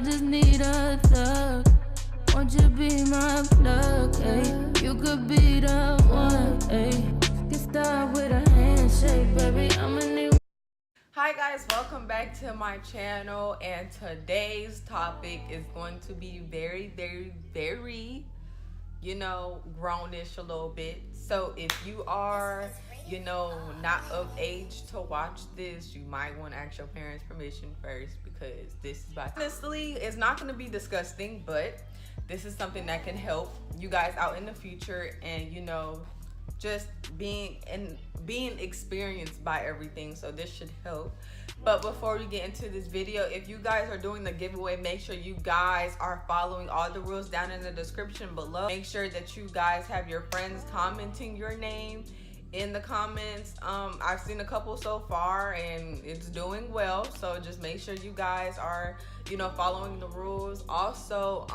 I just need a thug. Won't you be my plug, ayy? You could be the one, ayy. Get started with a handshake, baby, I'ma need. Hi guys, welcome back to my channel, and today's topic is going to be very, grownish a little bit. So if you are, not of age to watch this, you might want to ask your parents' permission first, because this is honestly, it's not going to be disgusting, but this is something that can help you guys out in the future, and just being experienced by everything. So this should help. But before we get into this video, if you guys are doing the giveaway, make sure you guys are following all the rules down in the description below. Make sure that you guys have your friends commenting your name in the comments. I've seen a couple so far and it's doing well, so just make sure you guys are following the rules. Also,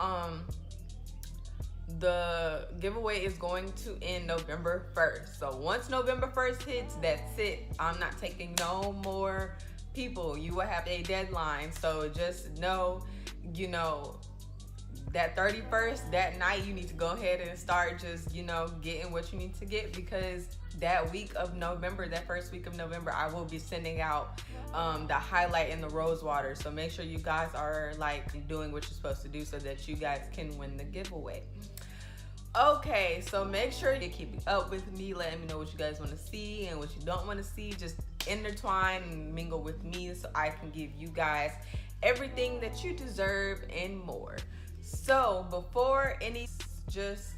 the giveaway is going to end November 1st. So once November 1st hits, that's it. I'm not taking no more people. You will have a deadline. So just know, that 31st, that night, you need to go ahead and start just, getting what you need to get, because that week of November, that first week of November, I will be sending out the highlight and the rose water. So make sure you guys are doing what you're supposed to do so that you guys can win the giveaway. Okay, so make sure you're keeping up with me, letting me know what you guys want to see and what you don't want to see. Just intertwine and mingle with me so I can give you guys everything that you deserve and more. So before any, it's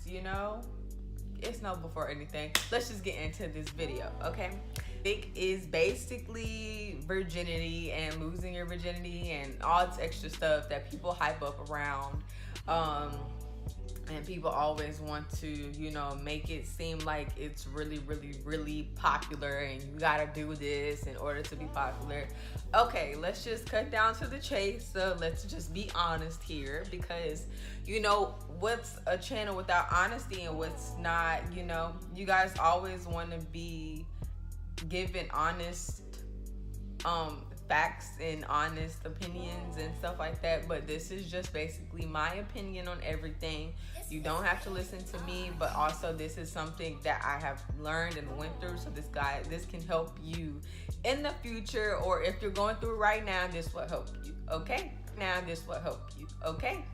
no before anything, let's just get into this video, okay? It is basically virginity and losing your virginity and all this extra stuff that people hype up around. And people always want to, make it seem like it's really popular and you gotta do this in order to be popular. Okay, let's just cut down to the chase. So let's just be honest here, because what's a channel without honesty and what's not. You guys always want to be given honest facts and honest opinions and stuff like that, but this is just basically my opinion on everything. You don't have to listen to me, but also this is something that I have learned and went through, so this can help you in the future, or if you're going through it right now, this will help you, okay? Okay?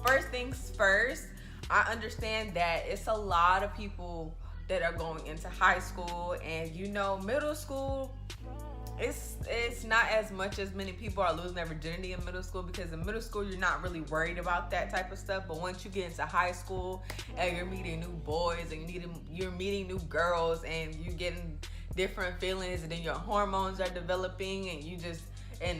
First things first, I understand that it's a lot of people that are going into high school, and middle school, it's not as much as many people are losing their virginity in middle school, because in middle school you're not really worried about that type of stuff. But once you get into high school and you're meeting new boys and you're meeting new girls and you're getting different feelings, and then your hormones are developing and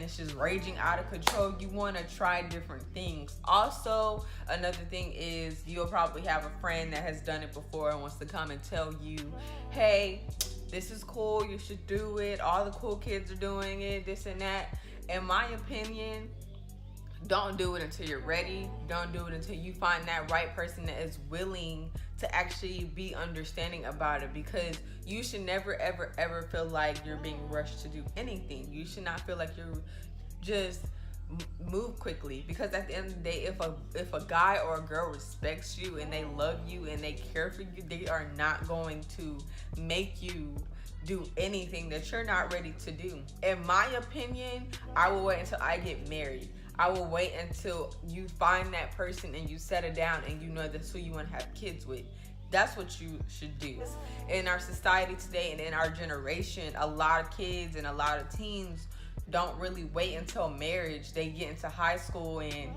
it's just raging out of control, you want to try different things. Also, another thing is you'll probably have a friend that has done it before and wants to come and tell you, hey, this is cool, you should do it, all the cool kids are doing it, this and that. In my opinion, don't do it until you're ready. Don't do it until you find that right person that is willing to actually be understanding about it, because you should never ever feel like you're being rushed to do anything. You should not feel like you're just move quickly, because at the end of the day, if a guy or a girl respects you and they love you and they care for you, they are not going to make you do anything that you're not ready to do. In my opinion, I will wait until I get married. I will wait until you find that person and you settle down and that's who you want to have kids with. That's what you should do. In our society today and in our generation, a lot of kids and a lot of teens don't really wait until marriage. They get into high school and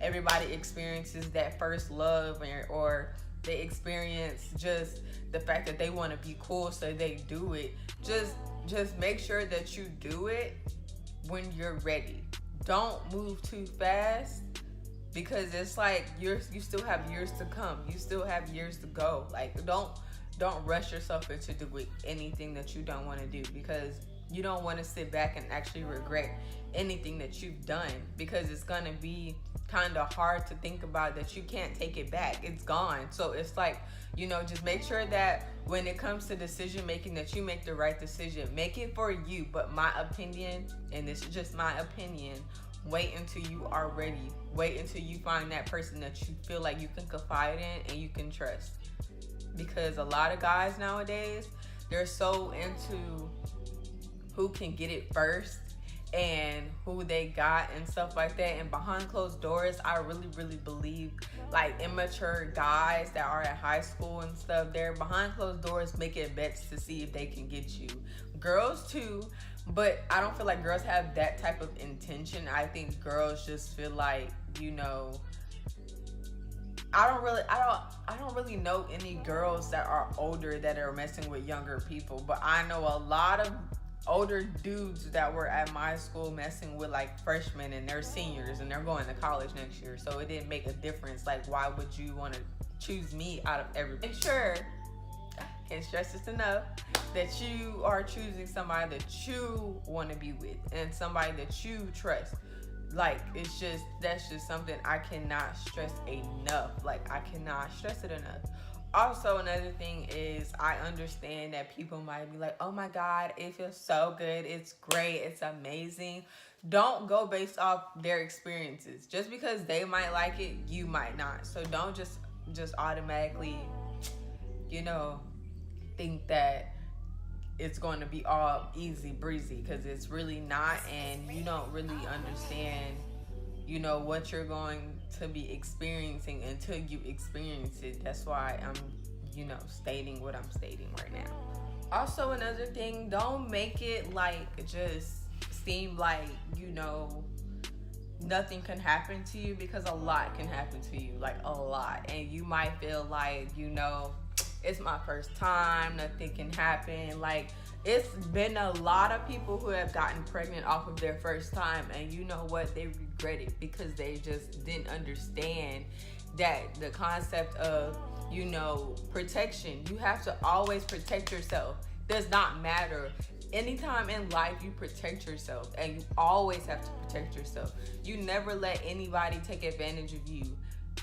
everybody experiences that first love, or they experience just the fact that they want to be cool, so they do it. Just make sure that you do it when you're ready. Don't move too fast, because it's like you still have years to come. You still have years to go. Don't rush yourself into doing anything that you don't want to do, because you don't want to sit back and actually regret anything that you've done, because it's gonna be kind of hard to think about that you can't take it back. It's gone. So it's just make sure that when it comes to decision making, that you make the right decision. Make it for you. But my opinion, and this is just my opinion, wait until you are ready. Wait until you find that person that you feel like you can confide in and you can trust. Because a lot of guys nowadays, they're so into who can get it first and who they got and stuff like that. And behind closed doors, I really believe like immature guys that are at high school and stuff, they're behind closed doors making bets to see if they can get you. Girls too, but I don't feel like girls have that type of intention. I think girls just feel like, you know, I don't really know any girls that are older that are messing with younger people, but I know a lot of older dudes that were at my school messing with like freshmen, and they're seniors and they're going to college next year. So it didn't make a difference. Like, why would you want to choose me out of everybody? Make sure, can't stress this enough, that you are choosing somebody that you want to be with and somebody that you trust. Like, that's just something I cannot stress enough. Like, I cannot stress it enough. Also, another thing is, I understand that people might be like, oh my God, it feels so good. It's great. It's amazing. Don't go based off their experiences. Just because they might like it, you might not. So don't just automatically, you know, think that it's going to be all easy breezy, because it's really not, and you don't really understand, you know, what you're going to be experiencing until you experience it. That's why I'm, you know, stating what I'm stating right now. Also, another thing, don't make it like just seem like, you know, nothing can happen to you, because a lot can happen to you, like a lot. And you might feel like, you know, it's my first time, nothing can happen. Like, it's been a lot of people who have gotten pregnant off of their first time, and you know what? They regret it because they just didn't understand that the concept of, you know, protection. You have to always protect yourself. Does not matter. Anytime in life, you protect yourself, and you always have to protect yourself. You never let anybody take advantage of you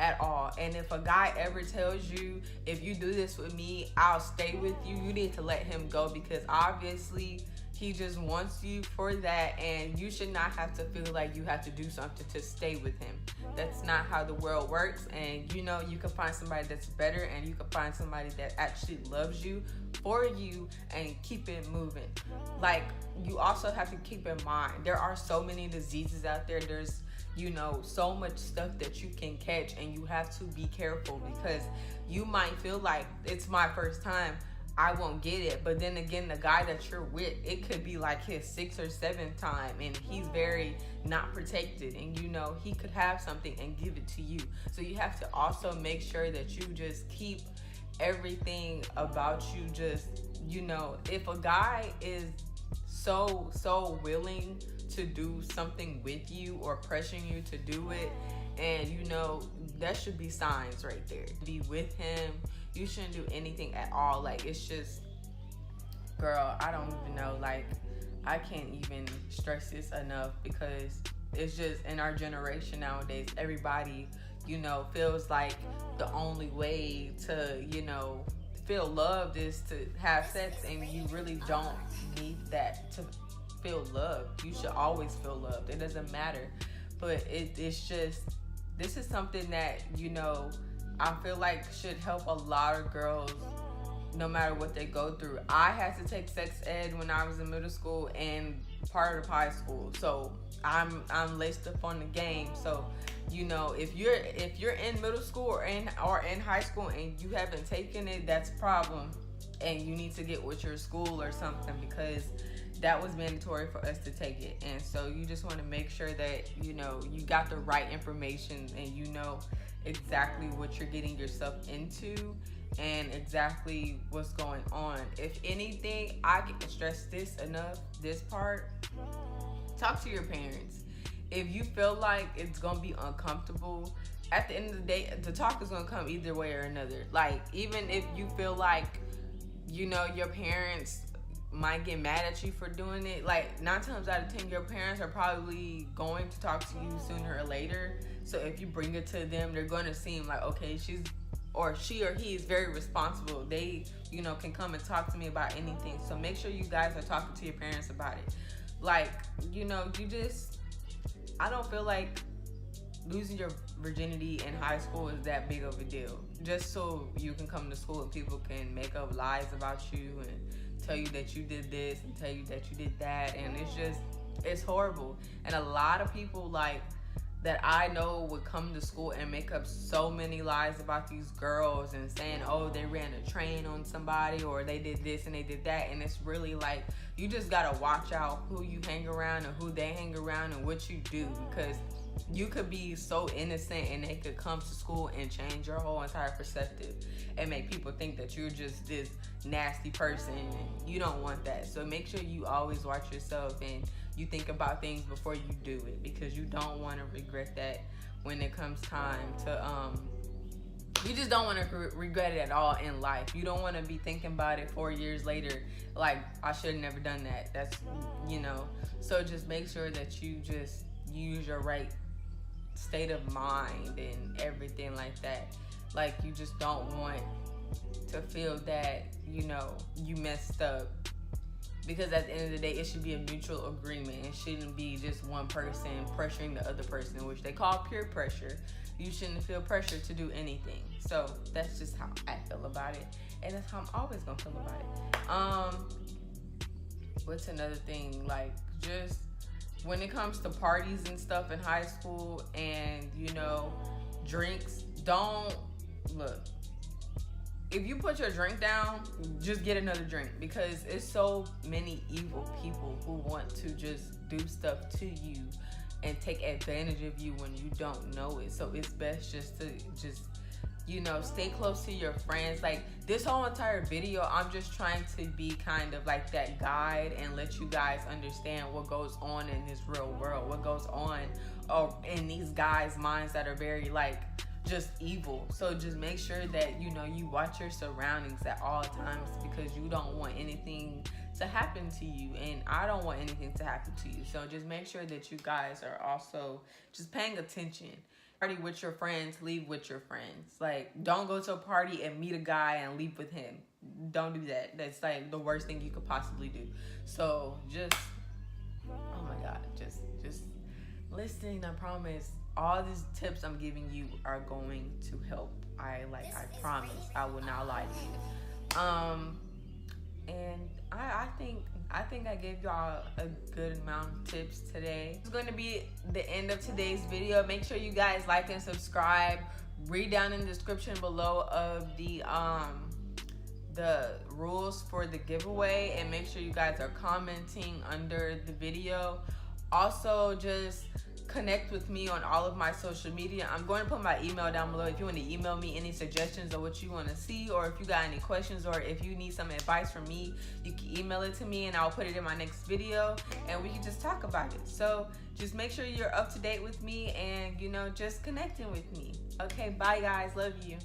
at all. And if a guy ever tells you, if you do this with me, I'll stay with you, you need to let him go, because obviously he just wants you for that, and you should not have to feel like you have to do something to stay with him. That's not how the world works. And you know, you can find somebody that's better, and you can find somebody that actually loves you for you, and keep it moving. Like, you also have to keep in mind, there are so many diseases out there. There's, you know, so much stuff that you can catch, and you have to be careful, because you might feel like it's my first time, I won't get it. But then again, the guy that you're with, it could be like his 6th or 7th time, and he's very not protected, and you know, he could have something and give it to you. So you have to also make sure that you just keep everything about you just, you know, if a guy is so willing to do something with you or pressuring you to do it, and you know, that should be signs right there. Be with him. You shouldn't do anything at all. Like, it's just, girl, I don't even know. Like, I can't even stress this enough, because it's just, in our generation nowadays, everybody, you know, feels like the only way to, you know, feel loved is to have sex, and you really don't need that to feel loved. You should always feel loved. It doesn't matter. But it's just, this is something that, you know, I feel like should help a lot of girls no matter what they go through. I had to take sex ed when I was in middle school and part of high school. So I'm laced up on the game. So, you know, if you're in middle school or in high school and you haven't taken it, that's a problem. And you need to get with your school or something, because that was mandatory for us to take it. And so you just want to make sure that, you know, you got the right information, and you know exactly what you're getting yourself into and exactly what's going on. If anything, I can stress this enough, this part, talk to your parents. If you feel like it's gonna be uncomfortable, at the end of the day, the talk is gonna come either way or another. Like, even if you feel like, you know, your parents might get mad at you for doing it, like 9 times out of 10 your parents are probably going to talk to you sooner or later. So if you bring it to them, they're going to seem like, okay, she or he is very responsible. They, you know, can come and talk to me about anything. So make sure you guys are talking to your parents about it. Like, you know, you just I don't feel like losing your virginity in high school is that big of a deal. Just so you can come to school and people can make up lies about you and tell you that you did this and tell you that you did that, and it's horrible. And a lot of people like that I know would come to school and make up so many lies about these girls and saying, oh, they ran a train on somebody, or they did this and they did that. And it's really like, you just gotta watch out who you hang around and who they hang around and what you do, because you could be so innocent and they could come to school and change your whole entire perspective and make people think that you're just this nasty person, and you don't want that. So make sure you always watch yourself and you think about things before you do it, because you don't want to regret that when it comes time to you just don't want to regret it at all in life. You don't want to be thinking about it 4 years later like, I should have never done that. That's, you know, so just make sure that you just use your right state of mind and everything like that. Like, you just don't want to feel that, you know, you messed up, because at the end of the day, it should be a mutual agreement. It shouldn't be just one person pressuring the other person, which they call peer pressure. You shouldn't feel pressure to do anything. So that's just how I feel about it, and that's how I'm always gonna feel about it. What's another thing? Like, just when it comes to parties and stuff in high school and, you know, drinks, don't look. If you put your drink down, just get another drink, because it's so many evil people who want to just do stuff to you and take advantage of you when you don't know it. So it's best just to you know, stay close to your friends. Like, this whole entire video, I'm just trying to be kind of like that guide and let you guys understand what goes on in this real world, what goes on in these guys' minds that are very like just evil. So just make sure that, you know, you watch your surroundings at all times, because you don't want anything to happen to you, and I don't want anything to happen to you. So just make sure that you guys are also just paying attention. Party with your friends, leave with your friends. Like, don't go to a party and meet a guy and leave with him. Don't do that. That's like the worst thing you could possibly do. So just, oh my God, just listen. I promise all these tips I'm giving you are going to help. I promise. I will not lie to you. And I think I gave y'all a good amount of tips today. It's going to be the end of today's video. Make sure you guys like and subscribe. Read down in the description below of the rules for the giveaway, and make sure you guys are commenting under the video. Also, just connect with me on all of my social media. I'm going to put my email down below if you want to email me any suggestions of what you want to see, or if you got any questions, or if you need some advice from me, you can email it to me and I'll put it in my next video and we can just talk about it. So just make sure you're up to date with me and, you know, just connecting with me. Okay, bye guys, love you.